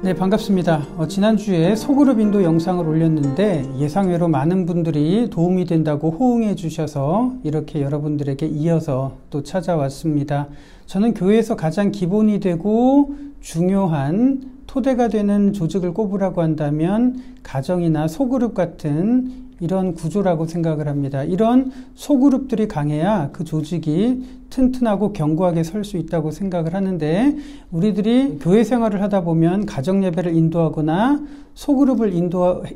네, 반갑습니다. 지난주에 소그룹 인도 영상을 올렸는데 예상외로 많은 분들이 도움이 된다고 호응해 주셔서 이렇게 여러분들에게 이어서 또 찾아왔습니다. 저는 교회에서 가장 기본이 되고 중요한 토대가 되는 조직을 꼽으라고 한다면 가정이나 소그룹 같은 이런 구조라고 생각을 합니다. 이런 소그룹들이 강해야 그 조직이 튼튼하고 견고하게 설 수 있다고 생각을 하는데, 우리들이 교회 생활을 하다 보면 가정 예배를 인도하거나 소그룹을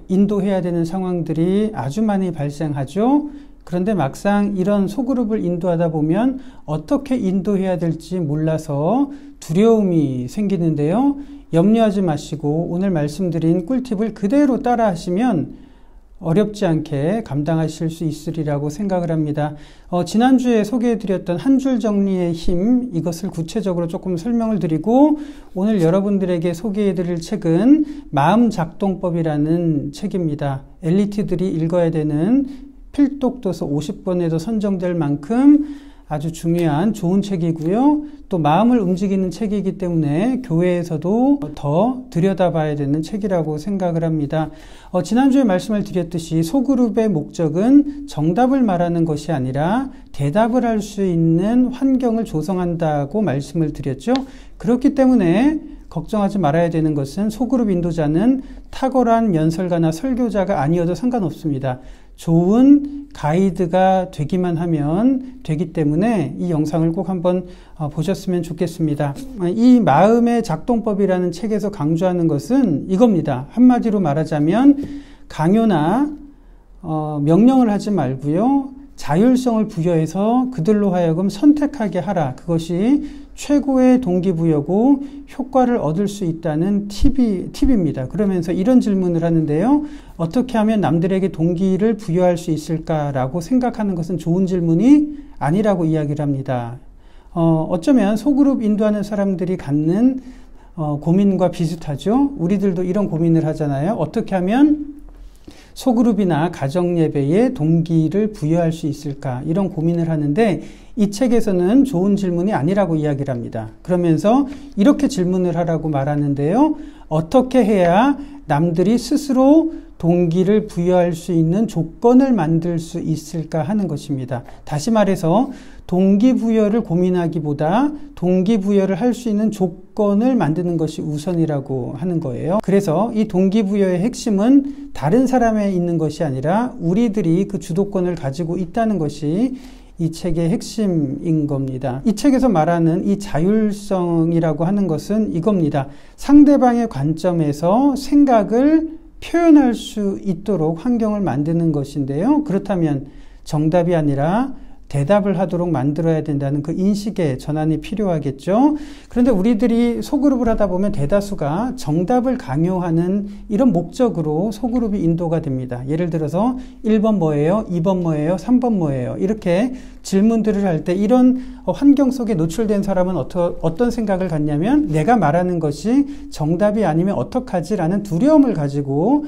인도해야 되는 상황들이 아주 많이 발생하죠. 그런데 막상 이런 소그룹을 인도하다 보면 어떻게 인도해야 될지 몰라서 두려움이 생기는데요. 염려하지 마시고 오늘 말씀드린 꿀팁을 그대로 따라 하시면 어렵지 않게 감당하실 수 있으리라고 생각을 합니다. 지난주에 소개해드렸던 한 줄 정리의 힘, 이것을 구체적으로 조금 설명을 드리고, 오늘 여러분들에게 소개해드릴 책은 마음작동법이라는 책입니다. 엘리트들이 읽어야 되는 필독도서 50권에도 선정될 만큼 아주 중요한 좋은 책이고요. 또 마음을 움직이는 책이기 때문에 교회에서도 더 들여다봐야 되는 책이라고 생각을 합니다. 지난주에 말씀을 드렸듯이 소그룹의 목적은 정답을 말하는 것이 아니라 대답을 할 수 있는 환경을 조성한다고 말씀을 드렸죠. 그렇기 때문에 걱정하지 말아야 되는 것은 소그룹 인도자는 탁월한 연설가나 설교자가 아니어도 상관없습니다. 좋은 가이드가 되기만 하면 되기 때문에 이 영상을 꼭 한번 보셨으면 좋겠습니다. 이 마음의 작동법이라는 책에서 강조하는 것은 이겁니다. 한마디로 말하자면 강요나 명령을 하지 말고요. 자율성을 부여해서 그들로 하여금 선택하게 하라. 그것이 최고의 동기부여고 효과를 얻을 수 있다는 팁입니다. 그러면서 이런 질문을 하는데요. 어떻게 하면 남들에게 동기를 부여할 수 있을까라고 생각하는 것은 좋은 질문이 아니라고 이야기를 합니다. 어쩌면 소그룹 인도하는 사람들이 갖는 고민과 비슷하죠. 우리들도 이런 고민을 하잖아요. 어떻게 하면 소그룹이나 가정예배에 동기를 부여할 수 있을까, 이런 고민을 하는데 이 책에서는 좋은 질문이 아니라고 이야기를 합니다. 그러면서 이렇게 질문을 하라고 말하는데요. 어떻게 해야 남들이 스스로 동기를 부여할 수 있는 조건을 만들 수 있을까 하는 것입니다. 다시 말해서 동기부여를 고민하기보다 동기부여를 할 수 있는 조건을 만드는 것이 우선이라고 하는 거예요. 그래서 이 동기부여의 핵심은 다른 사람에 있는 것이 아니라 우리들이 그 주도권을 가지고 있다는 것이 이 책의 핵심인 겁니다. 이 책에서 말하는 이 자율성이라고 하는 것은 이겁니다. 상대방의 관점에서 생각을 표현할 수 있도록 환경을 만드는 것인데요. 그렇다면 정답이 아니라 대답을 하도록 만들어야 된다는 그 인식의 전환이 필요하겠죠. 그런데 우리들이 소그룹을 하다 보면 대다수가 정답을 강요하는 이런 목적으로 소그룹이 인도가 됩니다. 예를 들어서 1번 뭐예요? 2번 뭐예요? 3번 뭐예요? 이렇게 질문들을 할 때 이런 환경 속에 노출된 사람은 어떤 생각을 갖냐면 내가 말하는 것이 정답이 아니면 어떡하지? 라는 두려움을 가지고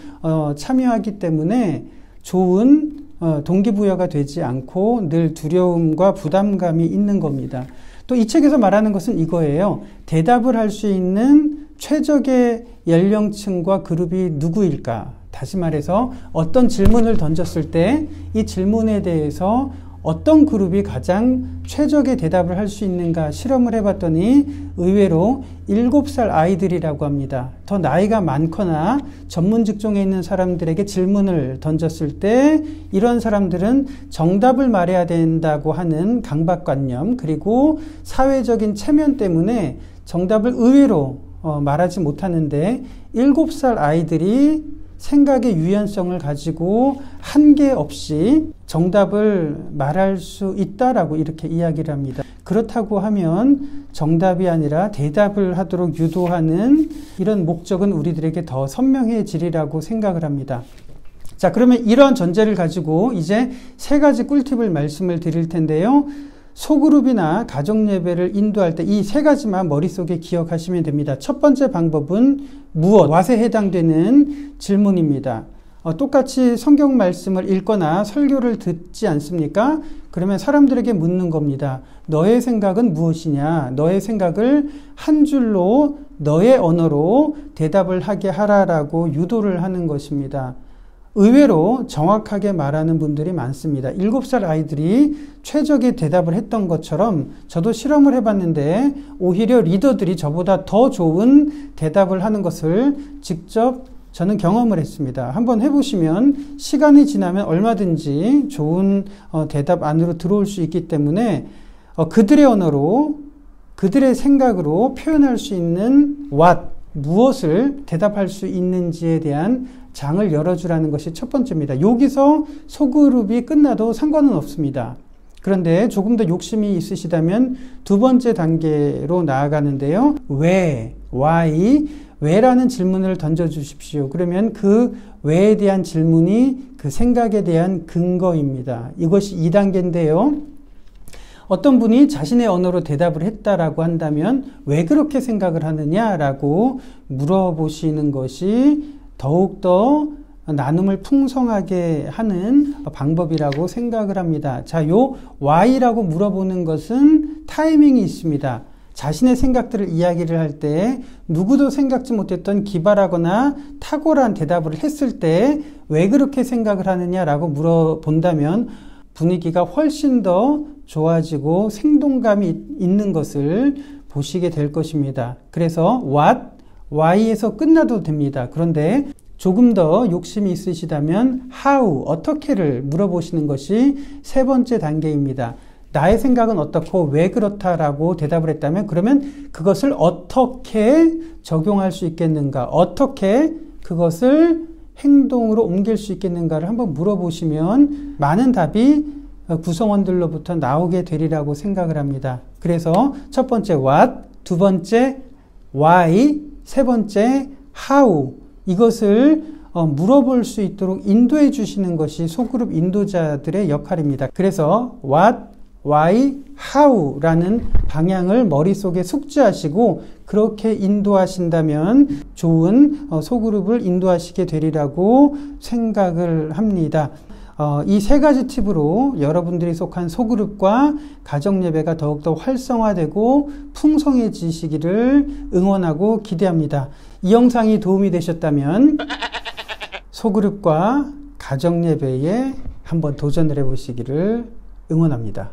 참여하기 때문에 좋은 동기부여가 되지 않고 늘 두려움과 부담감이 있는 겁니다. 또 이 책에서 말하는 것은 이거예요. 대답을 할 수 있는 최적의 연령층과 그룹이 누구일까? 다시 말해서 어떤 질문을 던졌을 때 이 질문에 대해서 어떤 그룹이 가장 최적의 대답을 할 수 있는가 실험을 해봤더니 의외로 7살 아이들이라고 합니다. 더 나이가 많거나 전문 직종에 있는 사람들에게 질문을 던졌을 때 이런 사람들은 정답을 말해야 된다고 하는 강박관념, 그리고 사회적인 체면 때문에 정답을 의외로 말하지 못하는데 7살 아이들이 생각의 유연성을 가지고 한계 없이 정답을 말할 수 있다라고 이렇게 이야기를 합니다. 그렇다고 하면 정답이 아니라 대답을 하도록 유도하는 이런 목적은 우리들에게 더 선명해지리라고 생각을 합니다. 자, 그러면 이런 전제를 가지고 이제 3가지 꿀팁을 말씀을 드릴 텐데요. 소그룹이나 가정예배를 인도할 때 이 3가지만 머릿속에 기억하시면 됩니다. 첫 번째 방법은 무엇? what에 해당되는 질문입니다. 똑같이 성경 말씀을 읽거나 설교를 듣지 않습니까? 그러면 사람들에게 묻는 겁니다. 너의 생각은 무엇이냐? 너의 생각을 한 줄로 너의 언어로 대답을 하게 하라라고 유도를 하는 것입니다. 의외로 정확하게 말하는 분들이 많습니다. 7살 아이들이 최적의 대답을 했던 것처럼 저도 실험을 해봤는데 오히려 리더들이 저보다 더 좋은 대답을 하는 것을 직접 저는 경험을 했습니다. 한번 해보시면 시간이 지나면 얼마든지 좋은 대답 안으로 들어올 수 있기 때문에 그들의 언어로 그들의 생각으로 표현할 수 있는 what, 무엇을 대답할 수 있는지에 대한 장을 열어주라는 것이 첫 번째입니다. 여기서 소그룹이 끝나도 상관은 없습니다. 그런데 조금 더 욕심이 있으시다면 두 번째 단계로 나아가는데요. 왜, why, 왜라는 질문을 던져주십시오. 그러면 그 왜에 대한 질문이 그 생각에 대한 근거입니다. 이것이 2단계인데요. 어떤 분이 자신의 언어로 대답을 했다라고 한다면 왜 그렇게 생각을 하느냐라고 물어보시는 것이 더욱더 나눔을 풍성하게 하는 방법이라고 생각을 합니다. 자, 요 why라고 물어보는 것은 타이밍이 있습니다. 자신의 생각들을 이야기를 할 때 누구도 생각지 못했던 기발하거나 탁월한 대답을 했을 때 왜 그렇게 생각을 하느냐라고 물어본다면 분위기가 훨씬 더 좋아지고 생동감이 있는 것을 보시게 될 것입니다. 그래서 what, why에서 끝나도 됩니다. 그런데 조금 더 욕심이 있으시다면 how, 어떻게를 물어보시는 것이 세 번째 단계입니다. 나의 생각은 어떻고 왜 그렇다라고 대답을 했다면 그러면 그것을 어떻게 적용할 수 있겠는가, 어떻게 그것을 행동으로 옮길 수 있겠는가를 한번 물어보시면 많은 답이 구성원들로부터 나오게 되리라고 생각을 합니다. 그래서 첫 번째 what, 두 번째 why, 세 번째 how, 이것을 물어볼 수 있도록 인도해 주시는 것이 소그룹 인도자들의 역할입니다. 그래서 what, why, how라는 방향을 머릿속에 숙지하시고 그렇게 인도하신다면 좋은 소그룹을 인도하시게 되리라고 생각을 합니다. 이 세 가지 팁으로 여러분들이 속한 소그룹과 가정예배가 더욱더 활성화되고 풍성해지시기를 응원하고 기대합니다. 이 영상이 도움이 되셨다면 소그룹과 가정예배에 한번 도전을 해보시기를 응원합니다.